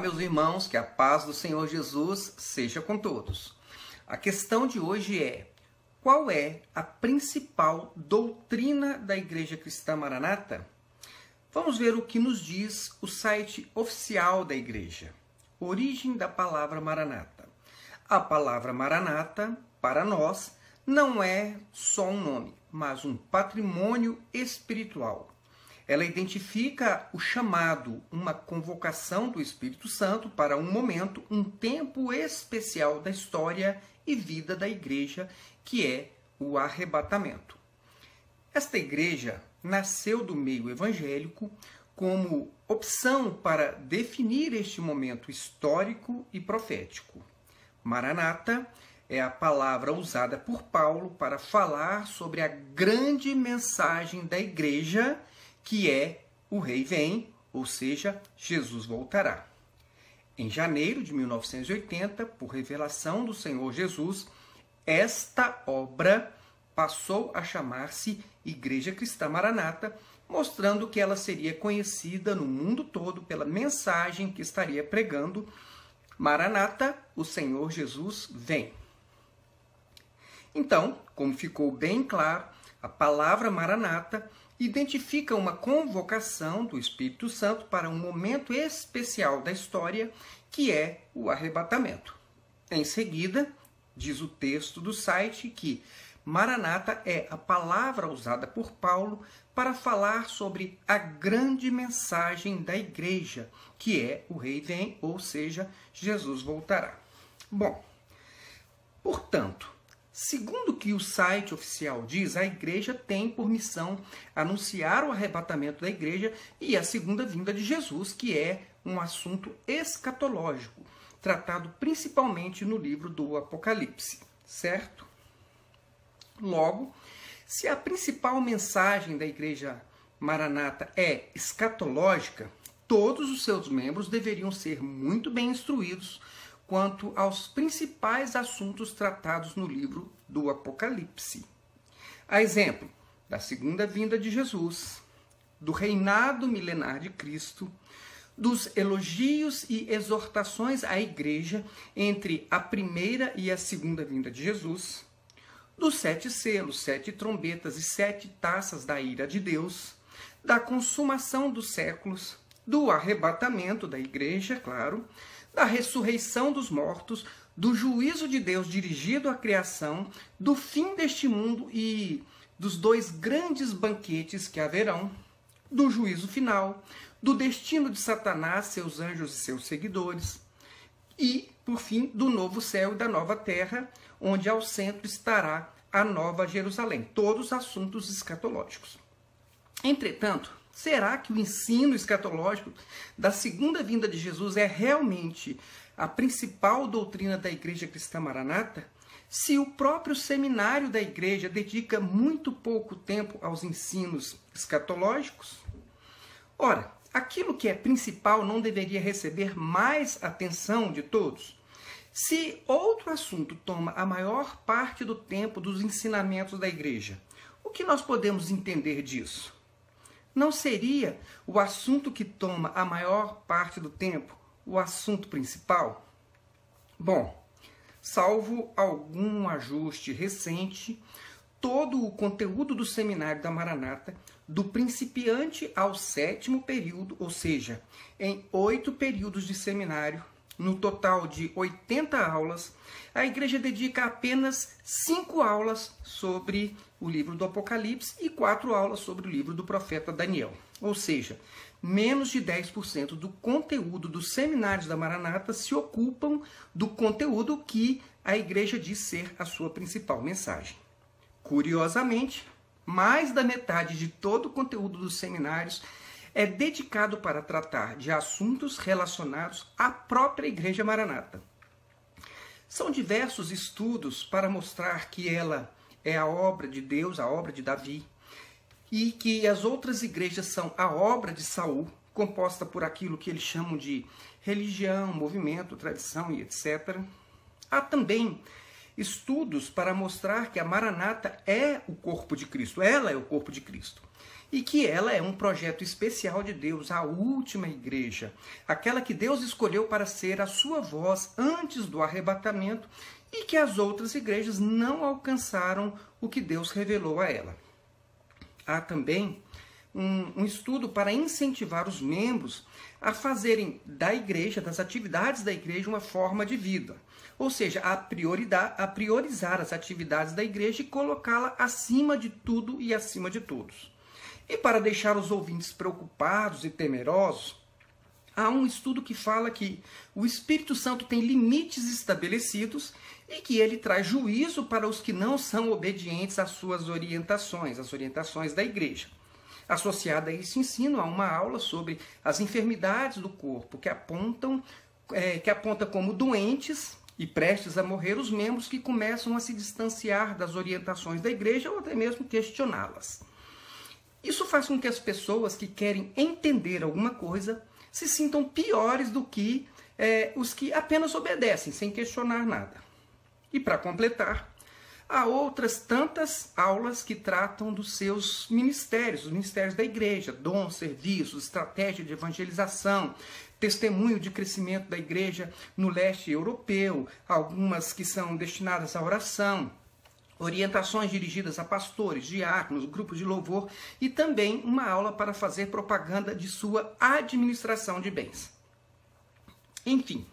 meus irmãos, que a paz do Senhor Jesus seja com todos. A questão de hoje é: qual é a principal doutrina da Igreja Cristã Maranata? Vamos ver o que nos diz o site oficial da Igreja. Origem da palavra Maranata. A palavra Maranata, para nós, não é só um nome, mas um patrimônio espiritual. Ela identifica o chamado, uma convocação do Espírito Santo para um momento, um tempo especial da história e vida da igreja, que é o arrebatamento. Esta igreja nasceu do meio evangélico como opção para definir este momento histórico e profético. Maranata é a palavra usada por Paulo para falar sobre a grande mensagem da igreja, que é o Rei vem, ou seja, Jesus voltará. Em janeiro de 1980, por revelação do Senhor Jesus, esta obra passou a chamar-se Igreja Cristã Maranata, mostrando que ela seria conhecida no mundo todo pela mensagem que estaria pregando: Maranata, o Senhor Jesus vem. Então, como ficou bem claro, a palavra Maranata identifica uma convocação do Espírito Santo para um momento especial da história, que é o arrebatamento. Em seguida, diz o texto do site que Maranata é a palavra usada por Paulo para falar sobre a grande mensagem da igreja, que é o Rei vem, ou seja, Jesus voltará. Bom, portanto, segundo o que o site oficial diz, a igreja tem por missão anunciar o arrebatamento da igreja e a segunda vinda de Jesus, que é um assunto escatológico, tratado principalmente no livro do Apocalipse, certo? Logo, se a principal mensagem da igreja Maranata é escatológica, todos os seus membros deveriam ser muito bem instruídos quanto aos principais assuntos tratados no livro do Apocalipse. A exemplo da segunda vinda de Jesus, do reinado milenar de Cristo, dos elogios e exortações à igreja entre a primeira e a segunda vinda de Jesus, dos 7 selos, 7 trombetas e 7 taças da ira de Deus, da consumação dos séculos, do arrebatamento da igreja, claro, da ressurreição dos mortos, do juízo de Deus dirigido à criação, do fim deste mundo e dos 2 grandes banquetes que haverão, do juízo final, do destino de Satanás, seus anjos e seus seguidores, e, por fim, do novo céu e da nova terra, onde ao centro estará a nova Jerusalém. Todos assuntos escatológicos. Entretanto, será que o ensino escatológico da segunda vinda de Jesus é realmente a principal doutrina da Igreja Cristã Maranata? Se o próprio seminário da igreja dedica muito pouco tempo aos ensinos escatológicos? Ora, aquilo que é principal não deveria receber mais atenção de todos? Se outro assunto toma a maior parte do tempo dos ensinamentos da igreja, o que nós podemos entender disso? Não seria o assunto que toma a maior parte do tempo o assunto principal? Bom, salvo algum ajuste recente, todo o conteúdo do seminário da Maranata, do principiante ao 7º período, ou seja, em 8 períodos de seminário, no total de 80 aulas, a igreja dedica apenas 5 aulas sobre o livro do Apocalipse e 4 aulas sobre o livro do profeta Daniel. Ou seja, menos de 10% do conteúdo dos seminários da Maranata se ocupam do conteúdo que a igreja diz ser a sua principal mensagem. Curiosamente, mais da metade de todo o conteúdo dos seminários é dedicado para tratar de assuntos relacionados à própria Igreja Maranata. São diversos estudos para mostrar que ela é a obra de Deus, a obra de Davi, e que as outras igrejas são a obra de Saul, composta por aquilo que eles chamam de religião, movimento, tradição e etc. Há também estudos para mostrar que a Maranata é o corpo de Cristo, ela é o corpo de Cristo. E que ela é um projeto especial de Deus, a última igreja, aquela que Deus escolheu para ser a sua voz antes do arrebatamento e que as outras igrejas não alcançaram o que Deus revelou a ela. Há também um estudo para incentivar os membros a fazerem da igreja, das atividades da igreja, uma forma de vida. Ou seja, a priorizar as atividades da igreja e colocá-la acima de tudo e acima de todos. E para deixar os ouvintes preocupados e temerosos, há um estudo que fala que o Espírito Santo tem limites estabelecidos e que ele traz juízo para os que não são obedientes às suas orientações, as orientações da igreja. Associada a esse ensino, há uma aula sobre as enfermidades do corpo, que aponta como doentes e prestes a morrer os membros que começam a se distanciar das orientações da igreja ou até mesmo questioná-las. Isso faz com que as pessoas que querem entender alguma coisa se sintam piores do que os que apenas obedecem, sem questionar nada. E para completar, há outras tantas aulas que tratam dos seus ministérios, os ministérios da igreja, dons, serviços, estratégia de evangelização, testemunho de crescimento da igreja no leste europeu, algumas que são destinadas à oração, orientações dirigidas a pastores, diáconos, grupos de louvor e também uma aula para fazer propaganda de sua administração de bens. Enfim,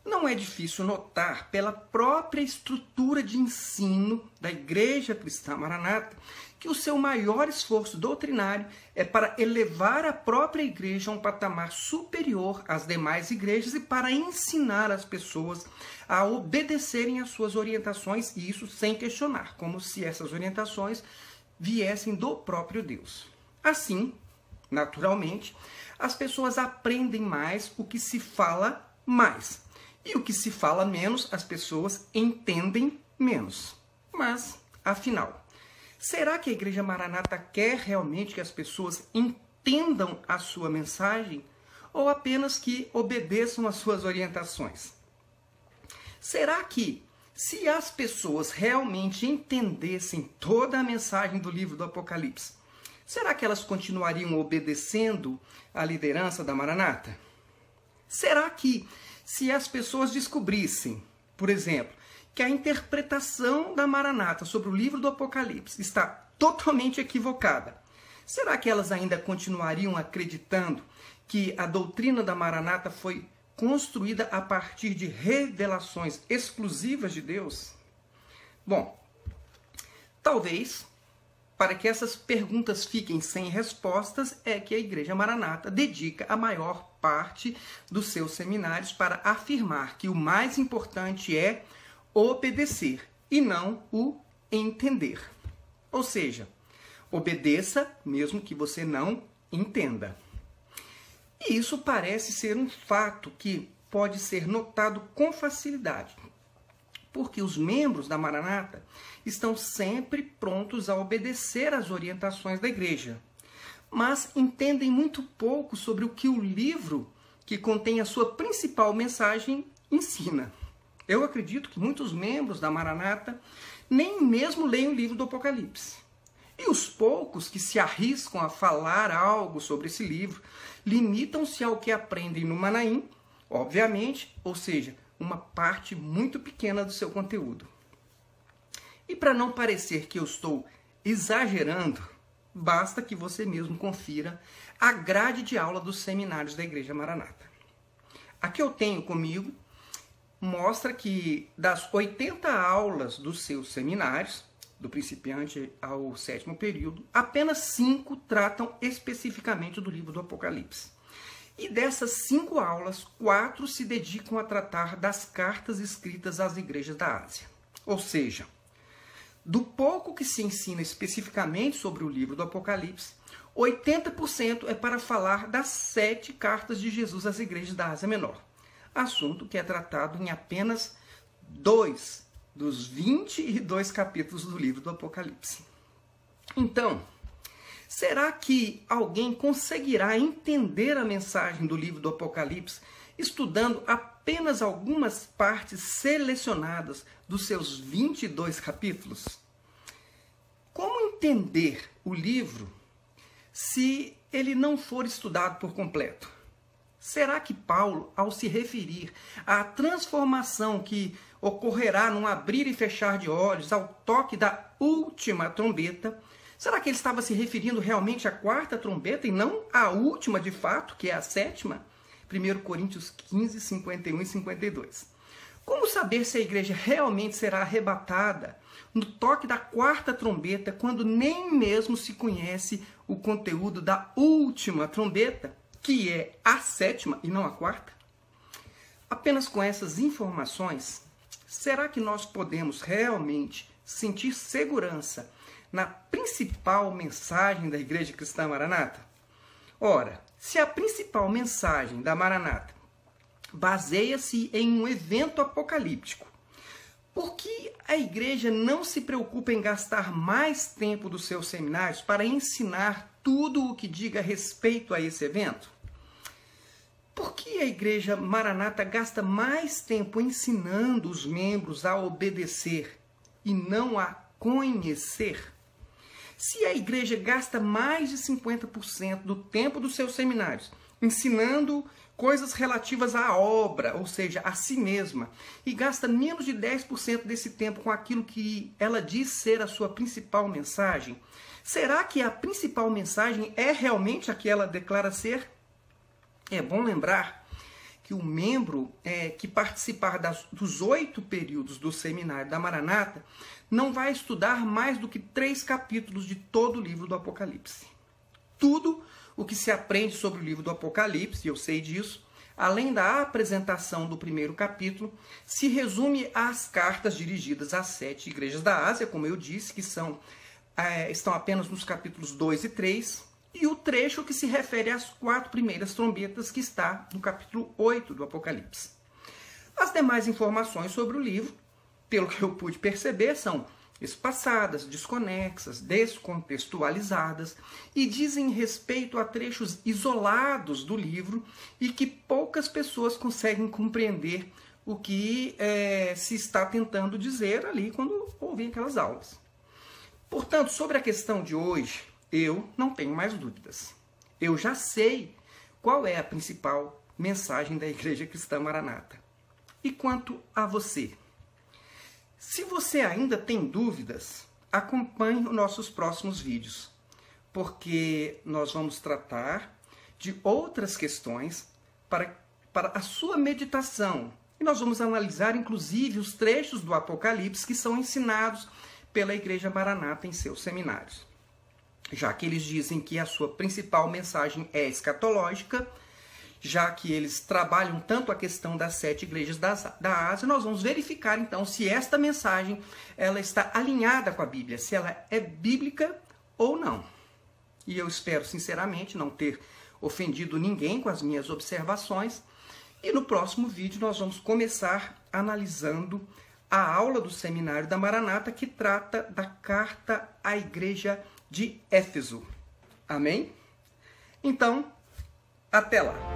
não é difícil notar pela própria estrutura de ensino da Igreja Cristã Maranata que o seu maior esforço doutrinário é para elevar a própria igreja a um patamar superior às demais igrejas e para ensinar as pessoas a obedecerem às suas orientações, e isso sem questionar, como se essas orientações viessem do próprio Deus. Assim, naturalmente, as pessoas aprendem mais o que se fala mais. E o que se fala menos, as pessoas entendem menos. Mas, afinal, será que a Igreja Maranata quer realmente que as pessoas entendam a sua mensagem ou apenas que obedeçam às suas orientações? Será que, se as pessoas realmente entendessem toda a mensagem do livro do Apocalipse, será que elas continuariam obedecendo à liderança da Maranata? Será que, se as pessoas descobrissem, por exemplo, que a interpretação da Maranata sobre o livro do Apocalipse está totalmente equivocada, será que elas ainda continuariam acreditando que a doutrina da Maranata foi construída a partir de revelações exclusivas de Deus? Bom, talvez, para que essas perguntas fiquem sem respostas, é que a Igreja Maranata dedica a maior parte dos seus seminários para afirmar que o mais importante é obedecer e não o entender. Ou seja, obedeça mesmo que você não entenda. E isso parece ser um fato que pode ser notado com facilidade, porque os membros da Maranata estão sempre prontos a obedecer às orientações da igreja, mas entendem muito pouco sobre o que o livro, que contém a sua principal mensagem, ensina. Eu acredito que muitos membros da Maranata nem mesmo leem o livro do Apocalipse. E os poucos que se arriscam a falar algo sobre esse livro limitam-se ao que aprendem no Manaim, obviamente, ou seja, uma parte muito pequena do seu conteúdo. E para não parecer que eu estou exagerando, basta que você mesmo confira a grade de aula dos seminários da Igreja Maranata. A que eu tenho comigo mostra que das 80 aulas dos seus seminários, do principiante ao 7º período, apenas 5 tratam especificamente do livro do Apocalipse. E dessas 5 aulas, 4 se dedicam a tratar das cartas escritas às igrejas da Ásia. Ou seja, do pouco que se ensina especificamente sobre o livro do Apocalipse, 80% é para falar das 7 cartas de Jesus às igrejas da Ásia Menor. Assunto que é tratado em apenas 2 dos 22 capítulos do livro do Apocalipse. Então, será que alguém conseguirá entender a mensagem do livro do Apocalipse estudando apenas algumas partes selecionadas dos seus 22 capítulos? Como entender o livro se ele não for estudado por completo? Será que Paulo, ao se referir à transformação que ocorrerá num abrir e fechar de olhos ao toque da última trombeta, será que ele estava se referindo realmente à quarta trombeta e não à última de fato, que é a sétima? 1 Coríntios 15, 51 e 52. Como saber se a igreja realmente será arrebatada no toque da quarta trombeta, quando nem mesmo se conhece o conteúdo da última trombeta, que é a sétima e não a quarta? Apenas com essas informações, será que nós podemos realmente sentir segurança na principal mensagem da Igreja Cristã Maranata? Ora, se a principal mensagem da Maranata baseia-se em um evento apocalíptico, por que a igreja não se preocupa em gastar mais tempo dos seus seminários para ensinar tudo o que diga respeito a esse evento? Por que a igreja Maranata gasta mais tempo ensinando os membros a obedecer e não a conhecer? Se a igreja gasta mais de 50% do tempo dos seus seminários ensinando coisas relativas à obra, ou seja, a si mesma, e gasta menos de 10% desse tempo com aquilo que ela diz ser a sua principal mensagem, será que a principal mensagem é realmente a que ela declara ser? É bom lembrar que o membro que participar dos 8 períodos do seminário da Maranata não vai estudar mais do que 3 capítulos de todo o livro do Apocalipse. Tudo o que se aprende sobre o livro do Apocalipse, eu sei disso, além da apresentação do primeiro capítulo, se resume às cartas dirigidas às 7 igrejas da Ásia, como eu disse, que estão apenas nos capítulos 2 e 3, e o trecho que se refere às 4 primeiras trombetas, que está no capítulo 8 do Apocalipse. As demais informações sobre o livro, pelo que eu pude perceber, são espaçadas, desconexas, descontextualizadas e dizem respeito a trechos isolados do livro e que poucas pessoas conseguem compreender o que se está tentando dizer ali quando ouvem aquelas aulas. Portanto, sobre a questão de hoje, eu não tenho mais dúvidas. Eu já sei qual é a principal mensagem da Igreja Cristã Maranata. E quanto a você? Se você ainda tem dúvidas, acompanhe os nossos próximos vídeos, porque nós vamos tratar de outras questões para a sua meditação. E nós vamos analisar, inclusive, os trechos do Apocalipse que são ensinados pela Igreja Maranata em seus seminários. Já que eles dizem que a sua principal mensagem é escatológica, já que eles trabalham tanto a questão das 7 igrejas da Ásia, nós vamos verificar então se esta mensagem ela está alinhada com a Bíblia, se ela é bíblica ou não. E eu espero sinceramente não ter ofendido ninguém com as minhas observações. E no próximo vídeo nós vamos começar analisando a aula do seminário da Maranata, que trata da carta à igreja de Éfeso. Amém? Então, até lá!